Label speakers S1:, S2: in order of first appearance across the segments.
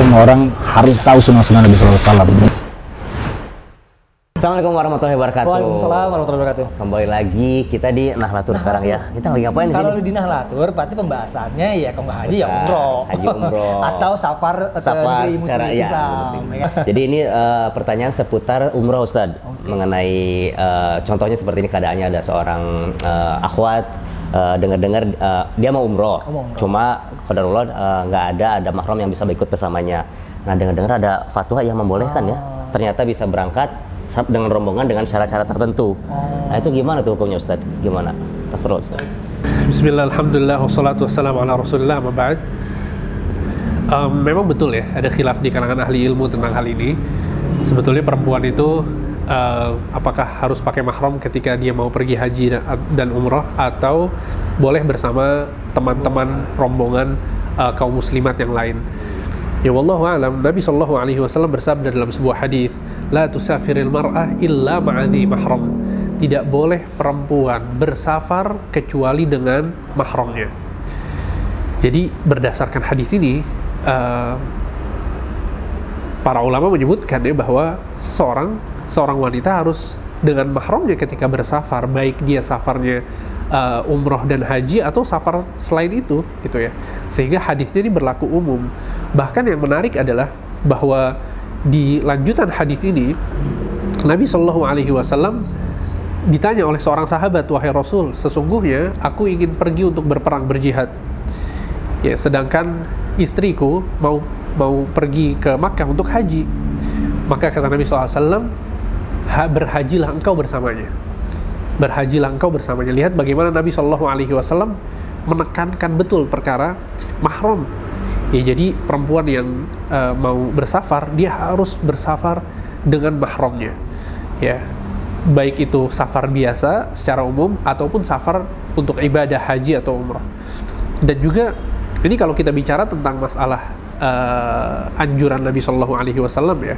S1: semua orang harus tahu sunnah-sunnah Nabi SAW.
S2: Assalamualaikum warahmatullahi wabarakatuh.
S3: Waalaikumsalam warahmatullahi wabarakatuh.
S2: Kembali lagi kita di Nahlatur sekarang ya. Kita lagi ngapain di sini?
S3: Kalau di Nahlatur, berarti pembahasannya ya kalau nggak haji ya umroh.
S2: Haji umroh.
S3: Atau safar ke negeri muslim Islam. Ya.
S2: Jadi ini pertanyaan seputar umroh, Ustadz. Mengenai contohnya seperti ini, keadaannya ada seorang akhwat dengar-dengar dia mau umroh. Cuma qadarullah nggak ada mahram yang bisa ikut bersamanya. Nah, dengar-dengar ada fatwa yang membolehkan ya. Ternyata bisa berangkat dengan rombongan dengan syarat-syarat tertentu. Nah, itu gimana tuh hukumnya, Ustadz? Gimana? Tafadhol, Ustadz.
S4: Bismillah, alhamdulillah, wassalatu wassalamu ala rasulillah, amma ba'd. Memang betul ya, ada khilaf di kalangan ahli ilmu tentang hal ini. Sebetulnya perempuan itu apakah harus pakai mahram ketika dia mau pergi haji dan umrah, atau boleh bersama teman-teman rombongan kaum muslimat yang lain. Ya wallahu a'lam. Nabi SAW bersabda dalam sebuah hadis, la tusafiril mar'ah illa ma'adhi mahram. Tidak boleh perempuan bersafar kecuali dengan mahramnya. Jadi berdasarkan hadis ini, para ulama menyebutkan ya bahwa seorang wanita harus dengan mahramnya ketika bersafar, baik dia safarnya umroh dan haji atau safar selain itu, gitu ya. Sehingga hadisnya ini berlaku umum. Bahkan yang menarik adalah bahwa di lanjutan hadis ini Nabi SAW ditanya oleh seorang sahabat, wahai Rasul, sesungguhnya aku ingin pergi untuk berperang, berjihad. Ya, sedangkan istriku mau pergi ke Makkah untuk haji. Maka kata Nabi SAW, berhajilah engkau bersamanya. Berhajilah engkau bersamanya. Lihat bagaimana Nabi SAW menekankan betul perkara mahram. Ya, jadi perempuan yang mau bersafar, dia harus bersafar dengan mahramnya. Ya, baik itu safar biasa secara umum ataupun safar untuk ibadah haji atau umrah. Dan juga ini kalau kita bicara tentang masalah anjuran Nabi SAW ya,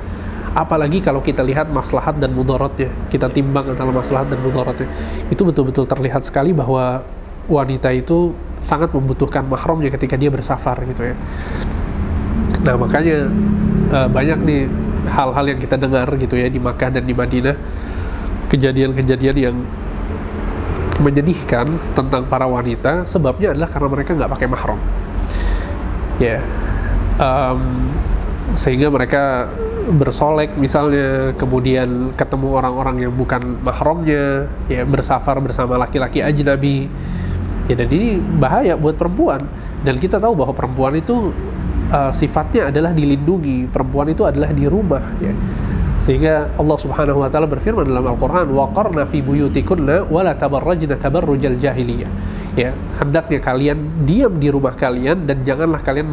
S4: apalagi kalau kita lihat maslahat dan mudaratnya, kita timbang antara maslahat dan mudaratnya, itu betul-betul terlihat sekali bahwa wanita itu sangat membutuhkan mahramnya ketika dia bersafar, gitu ya. Nah, makanya banyak nih hal-hal yang kita dengar gitu ya di Makkah dan di Madinah, kejadian-kejadian yang menyedihkan tentang para wanita, sebabnya adalah karena mereka nggak pakai mahram. Ya, sehingga mereka bersolek misalnya, kemudian ketemu orang-orang yang bukan mahramnya, ya, bersafar bersama laki-laki ajnabi. Ya, dan ini bahaya buat perempuan. Dan kita tahu bahwa perempuan itu sifatnya adalah dilindungi, perempuan itu adalah di rumah, ya. Sehingga Allah Subhanahu wa taala berfirman dalam Al-Qur'an, waqarna fi buyutikunna wa la tabarrajna tabarrujal jahiliyah. Ya, hendaknya kalian diam di rumah kalian dan janganlah kalian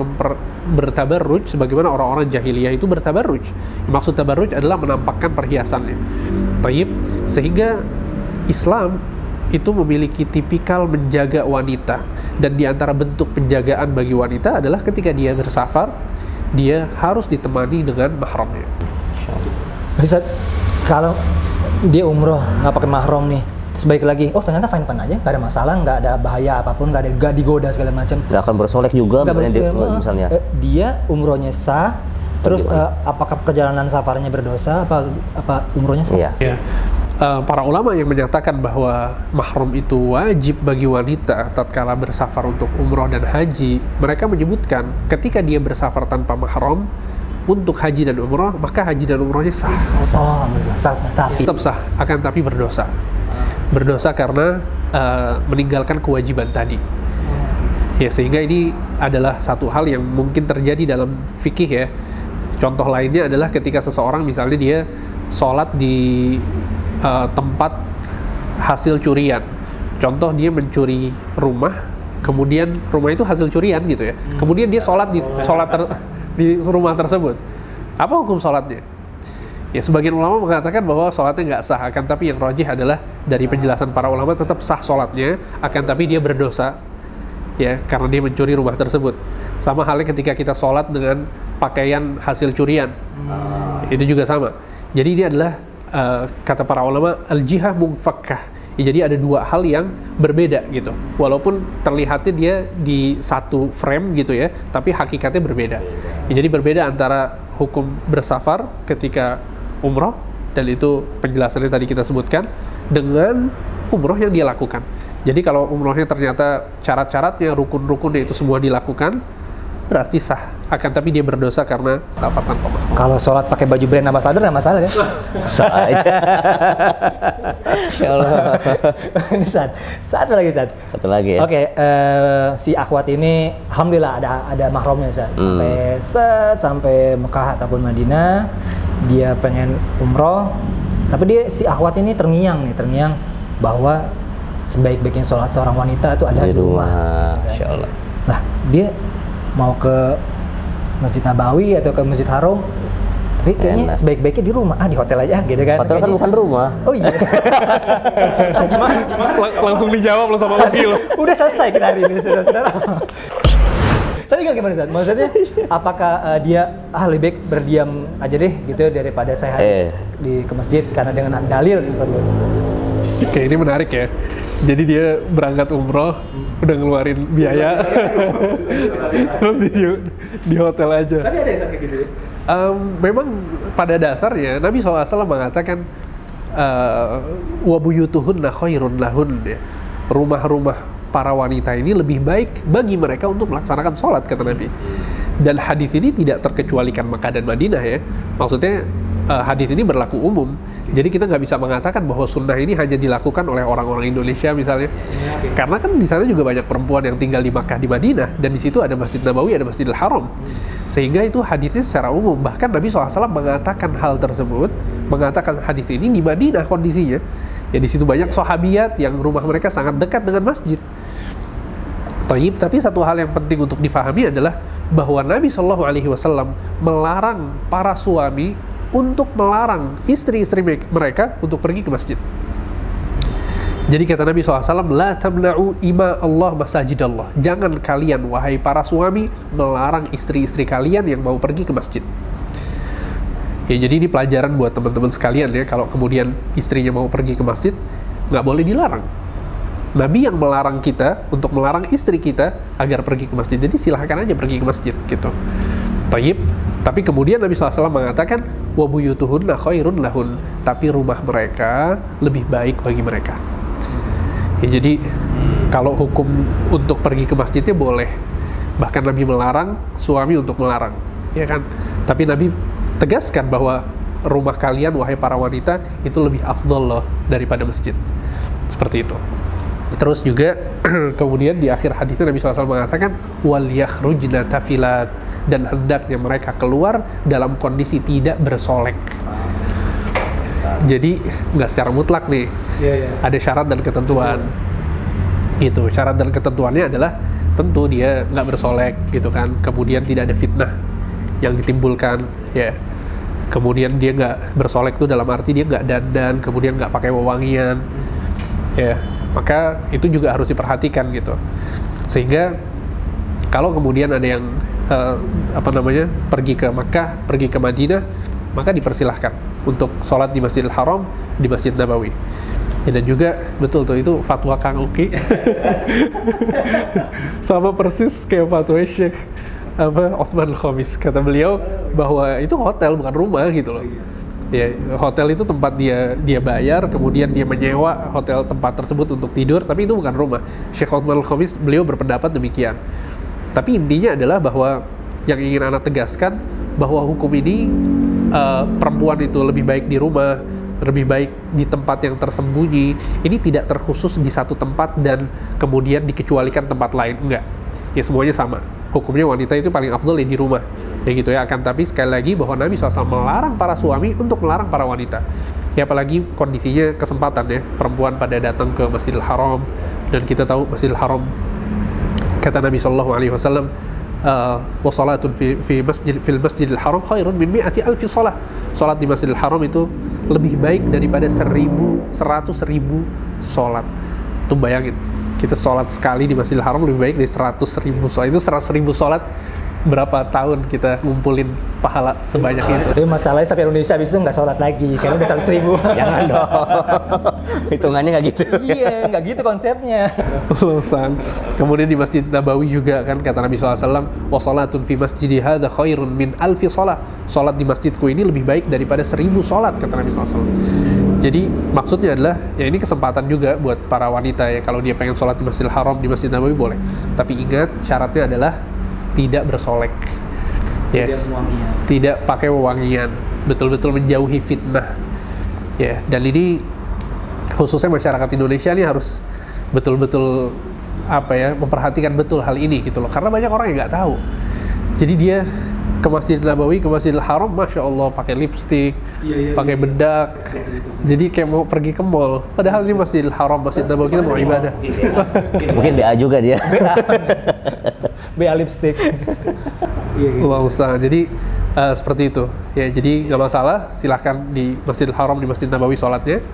S4: bertabarruj sebagaimana orang-orang jahiliyah itu bertabarruj. Maksud tabarruj adalah menampakkan perhiasannya. Baik, sehingga Islam itu memiliki tipikal menjaga wanita, dan di antara bentuk penjagaan bagi wanita adalah ketika dia bersafar, dia harus ditemani dengan mahramnya.
S3: Bisa kalau dia umroh nggak pakai mahram nih, sebaik lagi, oh ternyata fine-fine aja, nggak ada masalah, nggak ada bahaya apapun, nggak digoda segala macam.
S2: Nggak akan bersolek juga misalnya.
S3: Dia umrohnya sah, terus apakah perjalanan safarnya berdosa, apa umrohnya sah?
S2: Iya.
S4: Ya. Para ulama yang menyatakan bahwa mahram itu wajib bagi wanita tatkala bersafar untuk umroh dan haji, mereka menyebutkan ketika dia bersafar tanpa mahram untuk haji dan umroh, maka haji dan umrohnya sah. Tetap sah, akan tapi berdosa. Berdosa karena meninggalkan kewajiban tadi. Ya, sehingga ini adalah satu hal yang mungkin terjadi dalam fikih ya. Contoh lainnya adalah ketika seseorang misalnya dia sholat di tempat hasil curian. Contoh, dia mencuri rumah, kemudian rumah itu hasil curian gitu ya. Kemudian dia sholat di rumah tersebut. Apa hukum sholatnya? Ya, sebagian ulama mengatakan bahwa sholatnya nggak sah, akan tapi yang rajih adalah dari penjelasan para ulama tetap sah sholatnya, akan tapi dia berdosa ya karena dia mencuri rumah tersebut. Sama halnya ketika kita sholat dengan pakaian hasil curian, itu juga sama. Jadi ini adalah kata para ulama, al-jihah munfakkah, Ya, jadi ada dua hal yang berbeda gitu. Walaupun terlihatnya dia di satu frame gitu ya, tapi hakikatnya berbeda. Ya, jadi berbeda antara hukum bersafar ketika umroh, dan itu penjelasannya tadi kita sebutkan, dengan umroh yang dia lakukan. Jadi kalau umrohnya ternyata syarat-syaratnya, rukun-rukunnya itu semua dilakukan, berarti sah. Akan tapi dia berdosa karena safar tanpa mahram.
S3: Kalau sholat pakai baju brand ambassador nggak masalah kan?
S2: Sah aja. Ya Allah.
S3: Ini satu lagi Ustaz.
S2: Satu lagi ya.
S3: Oke, si akhwat ini alhamdulillah ada mahromnya Ustaz. Sampai Mekah ataupun Madinah, dia pengen umroh, tapi si akhwat ini terngiang bahwa sebaik-baiknya sholat seorang wanita itu ada di rumah.
S2: Insya Allah.
S3: Nah, dia mau ke Masjid Nabawi atau ke Masjid Haram, tapi kayaknya sebaik-baiknya di rumah, di hotel aja gitu kan.
S2: Hotel kan bukan rumah.
S3: Oh iya. Gimana?
S4: Langsung dijawab lo sama Uki lo.
S3: Udah selesai kita hari ini, saudara-saudara. Tapi gimana Ustaz? Maksudnya apakah dia lebih baik berdiam aja deh gitu daripada saya harus ke masjid karena dengan dalil tersebut.
S4: Oke, ini menarik ya. Jadi dia berangkat umroh, udah ngeluarin biaya, terus di hotel aja.
S3: Tapi ada yang kayak gitu ya?
S4: Memang pada dasarnya Nabi SAW mengatakan wa buyutuhunna khairun lahun, ya. Rumah-rumah para wanita ini lebih baik bagi mereka untuk melaksanakan sholat, kata Nabi. Dan hadis ini tidak terkecualikan Makkah dan Madinah ya. Maksudnya hadis ini berlaku umum. Jadi kita nggak bisa mengatakan bahwa sunnah ini hanya dilakukan oleh orang-orang Indonesia misalnya. Karena kan di sana juga banyak perempuan yang tinggal di Makkah, di Madinah, dan di situ ada Masjid Nabawi, ada Masjidil Haram. Sehingga itu hadisnya secara umum. Bahkan Nabi SAW mengatakan hal tersebut, mengatakan hadis ini di Madinah kondisinya. Ya di situ banyak sahabiat yang rumah mereka sangat dekat dengan masjid. Tapi satu hal yang penting untuk difahami adalah bahwa Nabi SAW melarang para suami untuk melarang istri-istri mereka untuk pergi ke masjid. Jadi kata Nabi SAW, la tamna'u ima Allah masajidallah. Jangan kalian, wahai para suami, melarang istri-istri kalian yang mau pergi ke masjid. Ya, jadi ini pelajaran buat teman-teman sekalian ya, kalau kemudian istrinya mau pergi ke masjid, nggak boleh dilarang. Nabi yang melarang kita untuk melarang istri kita agar pergi ke masjid. Jadi silahkan aja pergi ke masjid gitu. Tapi kemudian Nabi SAW mengatakan wa buyutuhunna khairun lahun, tapi rumah mereka lebih baik bagi mereka. Ya, jadi kalau hukum untuk pergi ke masjidnya boleh, bahkan Nabi melarang suami untuk melarang, ya kan? Tapi Nabi tegaskan bahwa rumah kalian wahai para wanita itu lebih afdol loh daripada masjid. Seperti itu. Terus juga kemudian di akhir hadisnya Nabi SAW mengatakan wal yakhrujna tafilat, dan hendaknya mereka keluar dalam kondisi tidak bersolek. Jadi nggak secara mutlak nih, ada syarat dan ketentuan. Gitu, syarat dan ketentuannya adalah tentu dia nggak bersolek gitu kan, kemudian tidak ada fitnah yang ditimbulkan, ya. Kemudian dia nggak bersolek tuh dalam arti dia nggak dandan, kemudian nggak pakai wewangian, ya. Maka itu juga harus diperhatikan gitu. Sehingga kalau kemudian ada yang pergi ke Makkah, pergi ke Madinah, maka dipersilahkan untuk sholat di Masjidil Haram, di Masjid Nabawi. Ya, dan juga betul tuh itu fatwa Kang Uki. Sama persis kayak fatwa Syekh Utsman Al-Khamis. Kata beliau bahwa itu hotel bukan rumah gitu loh. Ya, hotel itu tempat dia bayar, kemudian dia menyewa hotel tempat tersebut untuk tidur, tapi itu bukan rumah. Syekh Utsman Al-Khamis beliau berpendapat demikian. Tapi intinya adalah bahwa yang ingin anak tegaskan bahwa hukum ini perempuan itu lebih baik di rumah, lebih baik di tempat yang tersembunyi. Ini tidak terkhusus di satu tempat dan kemudian dikecualikan tempat lain, enggak. Ya semuanya sama. Hukumnya wanita itu paling afdol di rumah. Ya gitu ya. Akan tapi sekali lagi bahwa Nabi SAW melarang para suami untuk melarang para wanita. Ya apalagi kondisinya kesempatan ya, perempuan pada datang ke Masjidil Haram, dan kita tahu Masjidil Haram, kata Nabi SAW, wasalatun fil masjidil haram khairun min mi'ati alfi salah. Salat di Masjidil Haram itu lebih baik daripada 100.000 salat. Itu bayangin, kita salat sekali di Masjidil Haram lebih baik dari 100.000 salat. Itu 100.000 salat berapa tahun kita ngumpulin pahala sebanyak itu.
S3: Tapi masalahnya sampai Indonesia habis itu nggak sholat lagi, karena udah 100.000.
S2: Jangan dong. Hitungannya nggak gitu.
S3: Iya, nggak gitu konsepnya.
S4: Ustaz. Kemudian di Masjid Nabawi juga kan kata Nabi SAW, wa salatun fi masjidi hadza khairun min alfi shalah. Salat di masjidku ini lebih baik daripada 1000 salat kata Nabi SAW. Jadi maksudnya adalah ya ini kesempatan juga buat para wanita ya, kalau dia pengen sholat di Masjidil Haram, di Masjid Nabawi boleh. Tapi ingat syaratnya adalah tidak bersolek. Yes. Tidak pakai wewangian, betul-betul menjauhi fitnah. Ya, dan ini khususnya masyarakat Indonesia ini harus betul-betul memperhatikan betul hal ini gitu loh. Karena banyak orang yang nggak tahu. Jadi dia ke Masjid Nabawi, ke Masjidil Haram, Masya Allah pakai lipstik, pakai bedak, jadi kayak mau pergi ke mall. Padahal ini Masjidil Haram, Masjid Nabawi kita mau ibadah.
S2: Mungkin BA juga dia.
S3: BA lipstick.
S4: Allah Ustaz. Jadi seperti itu. Ya, jadi nggak masalah. Silahkan di Masjidil Haram, di Masjid Nabawi sholatnya.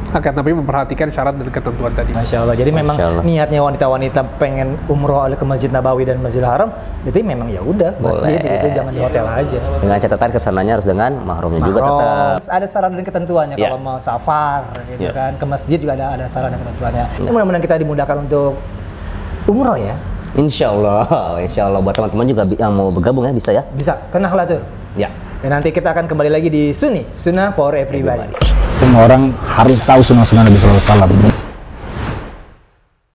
S4: Akan tapi memperhatikan syarat dan ketentuan tadi.
S3: Masya Allah. Jadi memang niatnya wanita-wanita pengen umroh ke Masjid Nabawi dan Masjidil Haram, berarti memang ya udah masjid itu, jangan di hotel aja.
S2: Dengan catatan kesananya harus dengan mahrumnya juga tetap.
S3: Ada syarat dan ketentuannya kalau mau safar, gitu kan. Ke masjid juga ada syarat dan ketentuannya. Mudah-mudahan kita dimudahkan untuk umroh ya.
S2: Insya Allah buat teman-teman juga yang mau bergabung ya bisa ya.
S3: Bisa, kena khalatur.
S2: Ya.
S3: Dan nanti kita akan kembali lagi di Sunnah for everybody.
S1: Semua orang harus tahu sunnah-sunnah Nabi SAW.